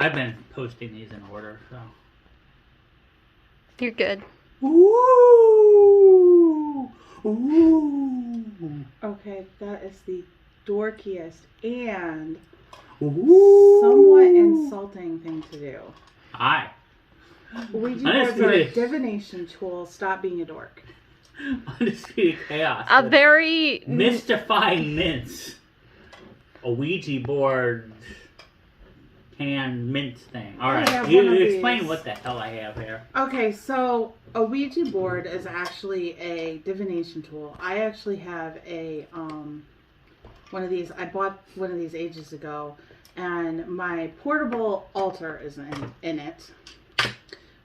I've been posting these in order, so. You're good. Ooh! Ooh! Okay, that is the dorkiest and Ooh! somewhat insulting thing to do. Hi. Ouija boards are a divination tool. Stop being a dork. Undisputed Chaos. A very... Mystifying mints. A Ouija board can mint thing. Alright, you explain what the hell I have here. Okay, so a Ouija board is actually a divination tool. I actually have a one of these. I bought one of these ages ago, and my portable altar is in it.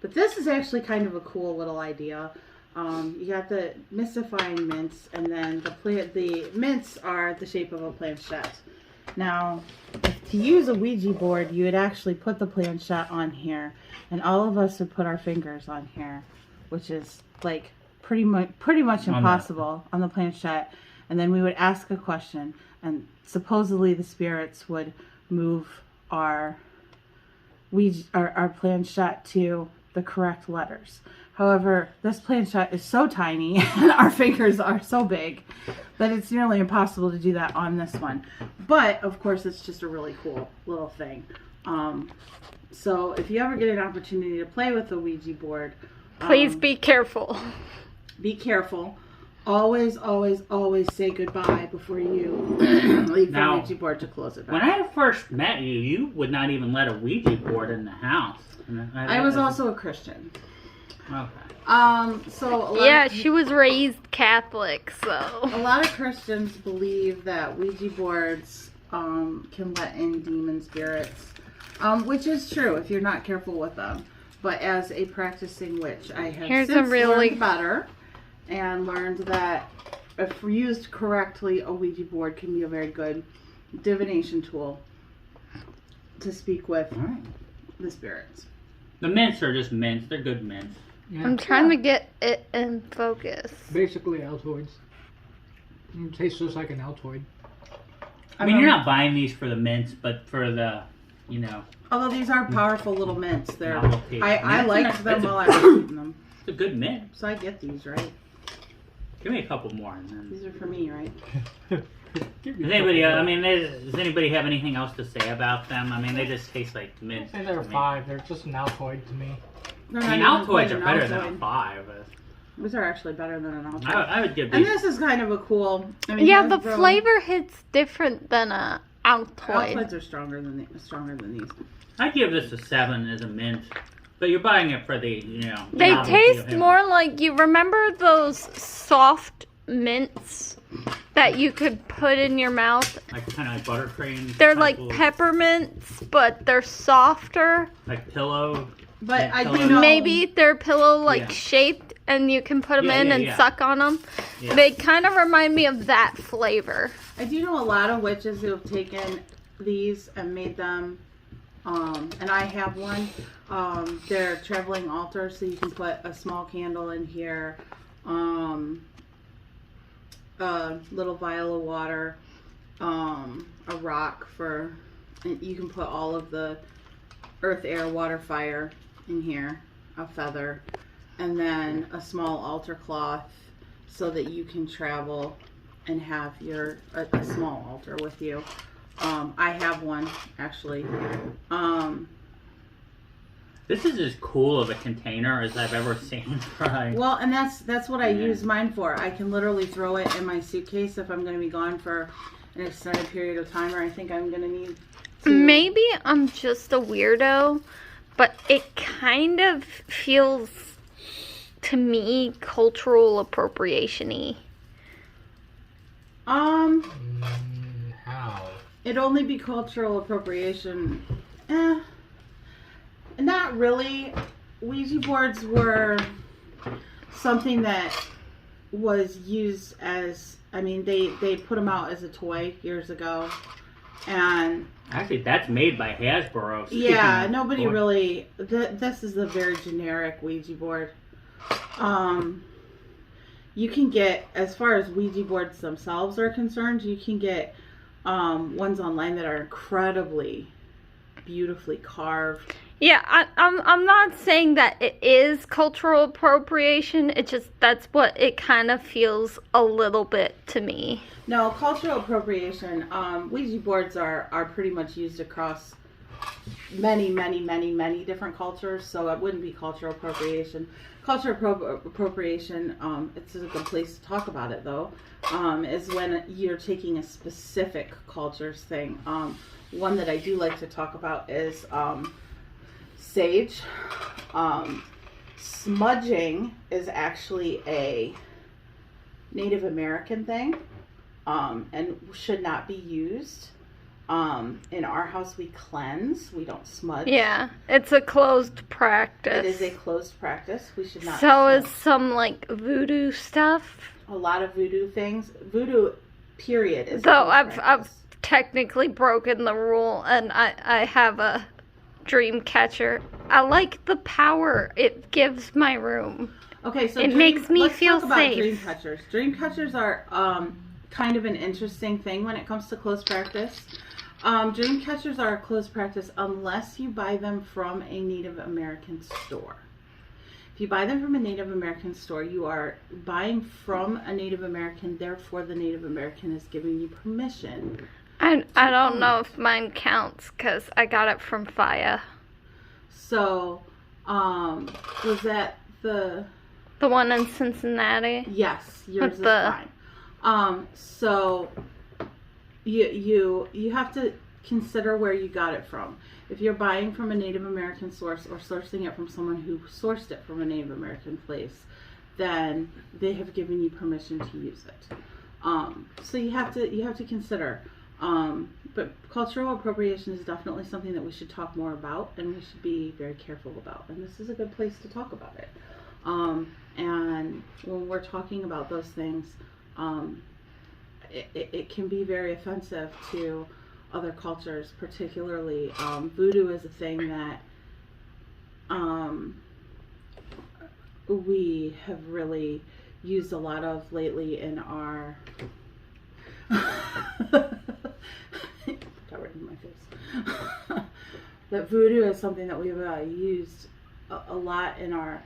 But this is actually kind of a cool little idea. You got the mystifying mints, and then the mints are the shape of a planchette. Now, to use a Ouija board, you would actually put the planchette on here, and all of us would put our fingers on here, which is like pretty much impossible on the planchette. And then we would ask a question, and supposedly the spirits would move our planchette to the correct letters. However, this planchette is so tiny and our fingers are so big that it's nearly impossible to do that on this one. But, of course, it's just a really cool little thing. So, if you ever get an opportunity to play with the Ouija board... Please be careful. Be careful. Always, always, always say goodbye before you leave the Ouija board to close it back. When I first met you, you would not even let a Ouija board in the house. I was also a Christian. Okay. So she was raised Catholic, so a lot of Christians believe that Ouija boards can let in demon spirits, which is true if you're not careful with them. But as a practicing witch, I have learned better and learned that if used correctly, a Ouija board can be a very good divination tool to speak with the spirits. The mints are just mints. They're good mints. Yeah. I'm trying to get it in focus. Basically Altoids. It tastes just like an Altoid. I mean, you're not buying these for the mints, but for the, Although these are powerful little mints. I mints. liked them while I was eating them. It's a good mint. So I get these, right? Give me a couple more. And then... These are for me, right? Does anybody have anything else to say about them? I mean, they just taste like mint. I think they're 5. They're just an Altoid to me. Altoids are better than a 5. These are actually better than an Altoid. I would give these. And this is kind of a cool... the flavor hits different than a Altoid. Altoids are stronger than these. I'd give this a 7 as a mint. But you're buying it for the, They taste more like... You remember those soft mints that you could put in your mouth? Like kind of like buttercream. They're like peppermints, but they're softer. Like pillow. But I do know... Maybe they're pillow-like shaped, and you can put them in and suck on them. Yeah. They kind of remind me of that flavor. I do know a lot of witches who have taken these and made them, and I have one. They're traveling altars, so you can put a small candle in here, a little vial of water, a rock for, and you can put all of the earth, air, water, fire in here, a feather, and then a small altar cloth so that you can travel and have a small altar with you. I have one actually. This is as cool of a container as I've ever seen. Right. Well, and that's what I use mine for. I can literally throw it in my suitcase if I'm going to be gone for an extended period of time, or I think I'm going to need to. Maybe I'm just a weirdo, but it kind of feels to me cultural appropriation-y. How? It'd only be cultural appropriation. Not really. Ouija boards were something that was used as, they put them out as a toy years ago. And actually, that's made by Hasbro. Yeah, nobody really... This is a very generic Ouija board. You can get, as far as Ouija boards themselves are concerned, you can get ones online that are incredibly beautifully carved. Yeah, I'm not saying that it is cultural appropriation. It just, that's what it kind of feels a little bit to me. No, cultural appropriation. Ouija boards are pretty much used across many different cultures, so it wouldn't be cultural appropriation. Cultural appropriation, it's a good place to talk about it though, is when you're taking a specific culture's thing. One that I do like to talk about is sage. Smudging is actually a Native American thing, and should not be used. In our house, we cleanse. We don't smudge. Yeah, it's a closed practice. It is a closed practice. We should not. So smudge. is some like voodoo stuff. A lot of voodoo things. Voodoo, period. Is Though a closed I've technically broken the rule, and I have a dream catcher. I like the power it gives my room. Okay, so it makes me feel let's talk about safe. dream catchers. Dream catchers are kind of an interesting thing when it comes to closed practice. Dream catchers are a closed practice unless you buy them from a Native American store. If you buy them from a Native American store, you are buying from a Native American, therefore the Native American is giving you permission. I don't know if mine counts because I got it from Faya. So, was that the one in Cincinnati? Yes, yours With is the- fine. So you have to consider where you got it from. If you're buying from a Native American source or sourcing it from someone who sourced it from a Native American place, then they have given you permission to use it. So you have to consider. But cultural appropriation is definitely something that we should talk more about, and we should be very careful about. And this is a good place to talk about it. And when we're talking about those things, it can be very offensive to other cultures, particularly voodoo is a thing that we have really used a lot of lately in our got right in my face. That voodoo is something that we've used a lot in our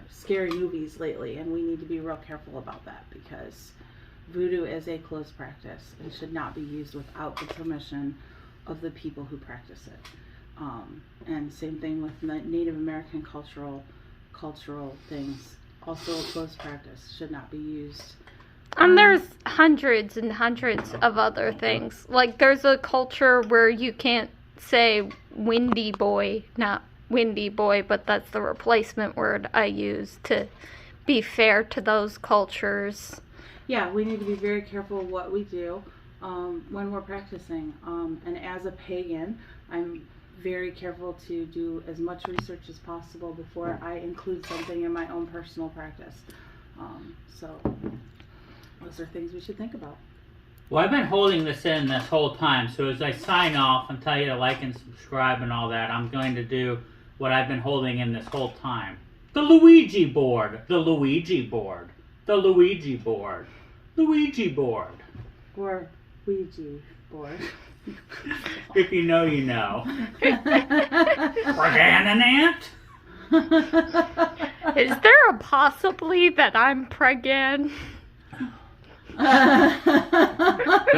scary movies lately, and we need to be real careful about that because voodoo is a closed practice and should not be used without the permission of the people who practice it. And same thing with Native American cultural things. Also a closed practice, should not be used. And there's hundreds and hundreds of other things. Like there's a culture where you can't say windy boy, not windy boy, but that's the replacement word I use to be fair to those cultures. Yeah, we need to be very careful what we do when we're practicing. And as a pagan, I'm very careful to do as much research as possible before I include something in my own personal practice. So those are things we should think about. Well, I've been holding this in this whole time, so as I sign off and tell you to like and subscribe and all that, I'm going to do what I've been holding in this whole time. The Ouija board. The Ouija board. The Ouija board. Ouija board. Or Ouija board. If you know, you know. Pregnant ant? Is there a possibly that I'm pregnant? Till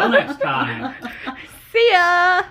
next time. See ya!